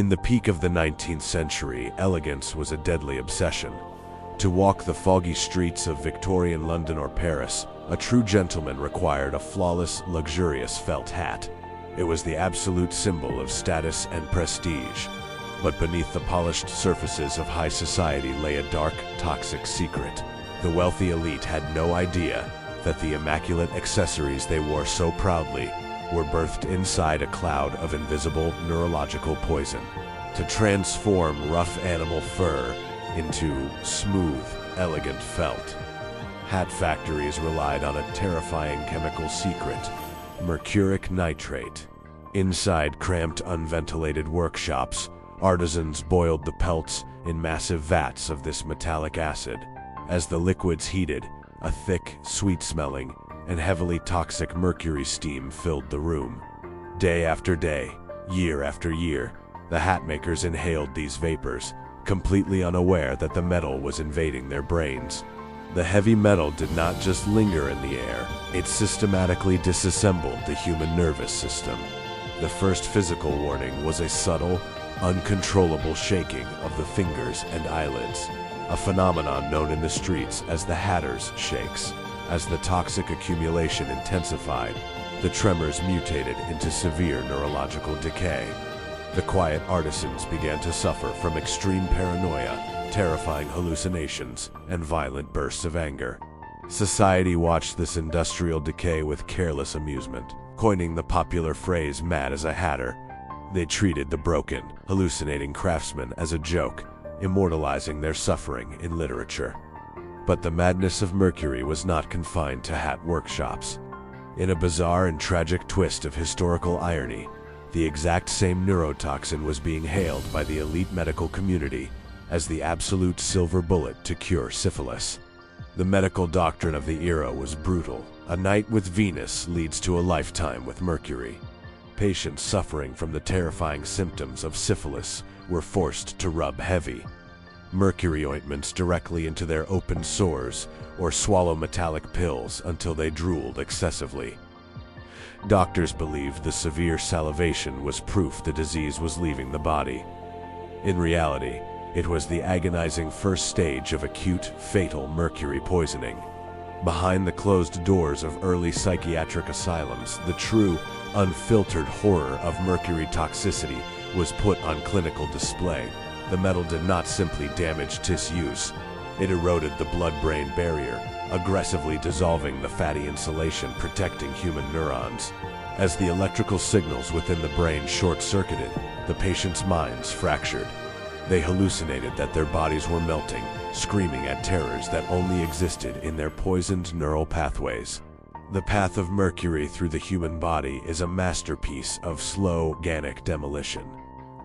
In the peak of the 19th century, elegance was a deadly obsession. To walk the foggy streets of Victorian London or Paris, a true gentleman required a flawless, luxurious felt hat. It was the absolute symbol of status and prestige. But beneath the polished surfaces of high society lay a dark, toxic secret. The wealthy elite had no idea that the immaculate accessories they wore so proudly were birthed inside a cloud of invisible neurological poison to transform rough animal fur into smooth, elegant felt. Hat factories relied on a terrifying chemical secret, mercuric nitrate. Inside cramped, unventilated workshops, artisans boiled the pelts in massive vats of this metallic acid. As the liquids heated, a thick, sweet-smelling, and heavily toxic mercury steam filled the room. Day after day, year after year, the hat makers inhaled these vapors, completely unaware that the metal was invading their brains. The heavy metal did not just linger in the air, it systematically disassembled the human nervous system. The first physical warning was a subtle, uncontrollable shaking of the fingers and eyelids, a phenomenon known in the streets as the hatter's shakes. As the toxic accumulation intensified, the tremors mutated into severe neurological decay. The quiet artisans began to suffer from extreme paranoia, terrifying hallucinations, and violent bursts of anger. Society watched this industrial decay with careless amusement, coining the popular phrase "mad as a hatter." They treated the broken, hallucinating craftsmen as a joke, immortalizing their suffering in literature. But the madness of Mercury was not confined to hat workshops. In a bizarre and tragic twist of historical irony, the exact same neurotoxin was being hailed by the elite medical community as the absolute silver bullet to cure syphilis. The medical doctrine of the era was brutal. A night with Venus leads to a lifetime with Mercury. Patients suffering from the terrifying symptoms of syphilis were forced to rub heavy mercury ointments directly into their open sores or swallow metallic pills until they drooled excessively. Doctors believed the severe salivation was proof the disease was leaving the body. In reality, it was the agonizing first stage of acute, fatal mercury poisoning. Behind the closed doors of early psychiatric asylums, the true, unfiltered horror of mercury toxicity was put on clinical display. The metal did not simply damage tissues, it eroded the blood-brain barrier, aggressively dissolving the fatty insulation protecting human neurons. As the electrical signals within the brain short-circuited, the patient's minds fractured. They hallucinated that their bodies were melting, screaming at terrors that only existed in their poisoned neural pathways. The path of mercury through the human body is a masterpiece of slow, organic demolition.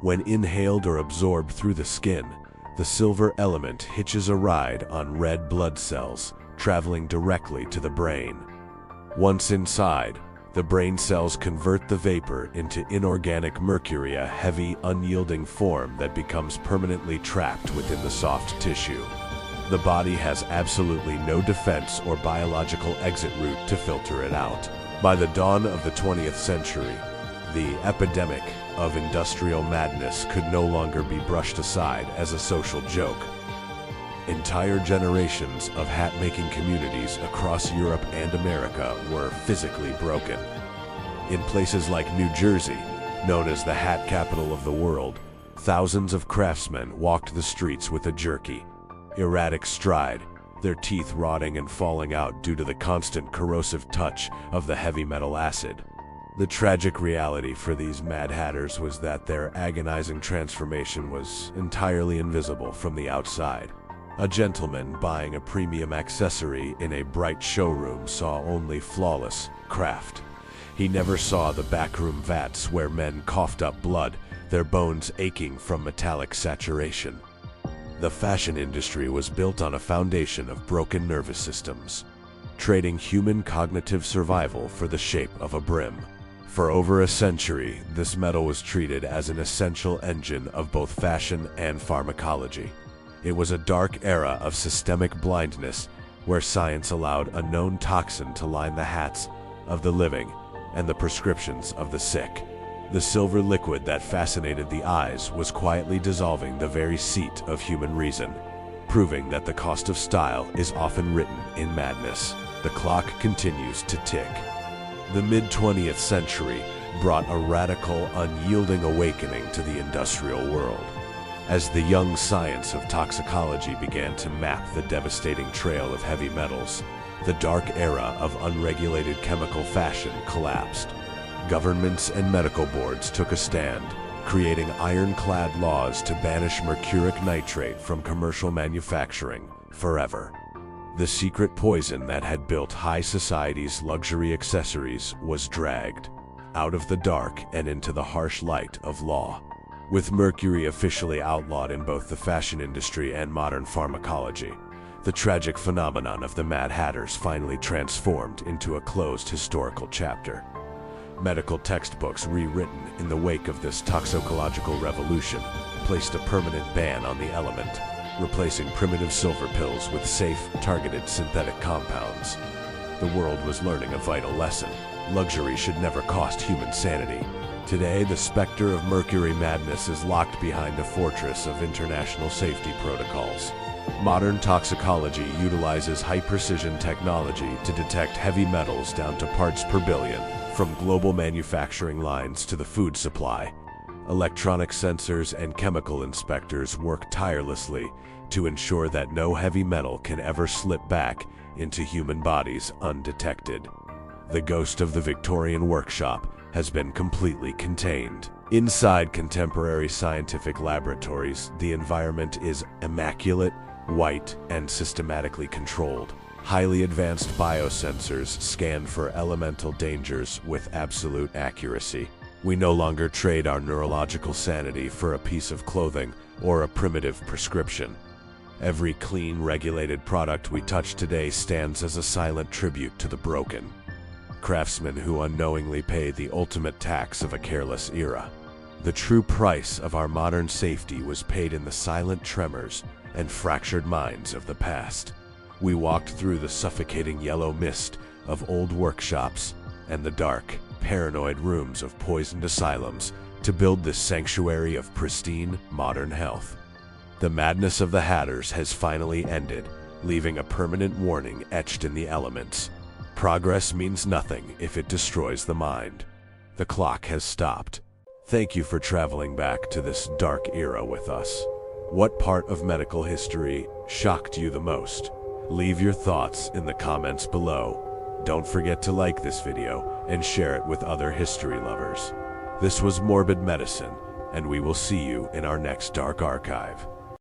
When inhaled or absorbed through the skin, the silver element hitches a ride on red blood cells, traveling directly to the brain. Once inside, the brain cells convert the vapor into inorganic mercury, a heavy, unyielding form that becomes permanently trapped within the soft tissue. The body has absolutely no defense or biological exit route to filter it out. By the dawn of the 20th century, the epidemic of industrial madness could no longer be brushed aside as a social joke. Entire generations of hat-making communities across Europe and America were physically broken. In places like New Jersey, known as the hat capital of the world, thousands of craftsmen walked the streets with a jerky, erratic stride, their teeth rotting and falling out due to the constant corrosive touch of the heavy metal acid. The tragic reality for these Mad Hatters was that their agonizing transformation was entirely invisible from the outside. A gentleman buying a premium accessory in a bright showroom saw only flawless craft. He never saw the backroom vats where men coughed up blood, their bones aching from metallic saturation. The fashion industry was built on a foundation of broken nervous systems, trading human cognitive survival for the shape of a brim. For over a century, this metal was treated as an essential engine of both fashion and pharmacology. It was a dark era of systemic blindness, where science allowed a known toxin to line the hats of the living and the prescriptions of the sick. The silver liquid that fascinated the eyes was quietly dissolving the very seat of human reason, proving that the cost of style is often written in madness. The clock continues to tick. The mid-20th century brought a radical, unyielding awakening to the industrial world. As the young science of toxicology began to map the devastating trail of heavy metals, the dark era of unregulated chemical fashion collapsed. Governments and medical boards took a stand, creating ironclad laws to banish mercuric nitrate from commercial manufacturing forever. The secret poison that had built high society's luxury accessories was dragged out of the dark and into the harsh light of law. With mercury officially outlawed in both the fashion industry and modern pharmacology, the tragic phenomenon of the Mad Hatters finally transformed into a closed historical chapter. Medical textbooks rewritten in the wake of this toxicological revolution placed a permanent ban on the element, replacing primitive silver pills with safe, targeted synthetic compounds. The world was learning a vital lesson. Luxury should never cost human sanity. Today, the specter of mercury madness is locked behind a fortress of international safety protocols. Modern toxicology utilizes high-precision technology to detect heavy metals down to parts per billion, from global manufacturing lines to the food supply. Electronic sensors and chemical inspectors work tirelessly to ensure that no heavy metal can ever slip back into human bodies undetected. The ghost of the Victorian workshop has been completely contained. Inside contemporary scientific laboratories, the environment is immaculate, white, and systematically controlled. Highly advanced biosensors scan for elemental dangers with absolute accuracy. We no longer trade our neurological sanity for a piece of clothing or a primitive prescription. Every clean, regulated product we touch today stands as a silent tribute to the broken. Craftsmen who unknowingly pay the ultimate tax of a careless era. The true price of our modern safety was paid in the silent tremors and fractured minds of the past. We walked through the suffocating yellow mist of old workshops and the dark, paranoid rooms of poisoned asylums to build this sanctuary of pristine, modern health. The madness of the Hatters has finally ended, leaving a permanent warning etched in the elements. Progress means nothing if it destroys the mind. The clock has stopped. Thank you for traveling back to this dark era with us. What part of medical history shocked you the most? Leave your thoughts in the comments below. Don't forget to like this video and share it with other history lovers. This was Morbid Medicine, and we will see you in our next Dark Archive.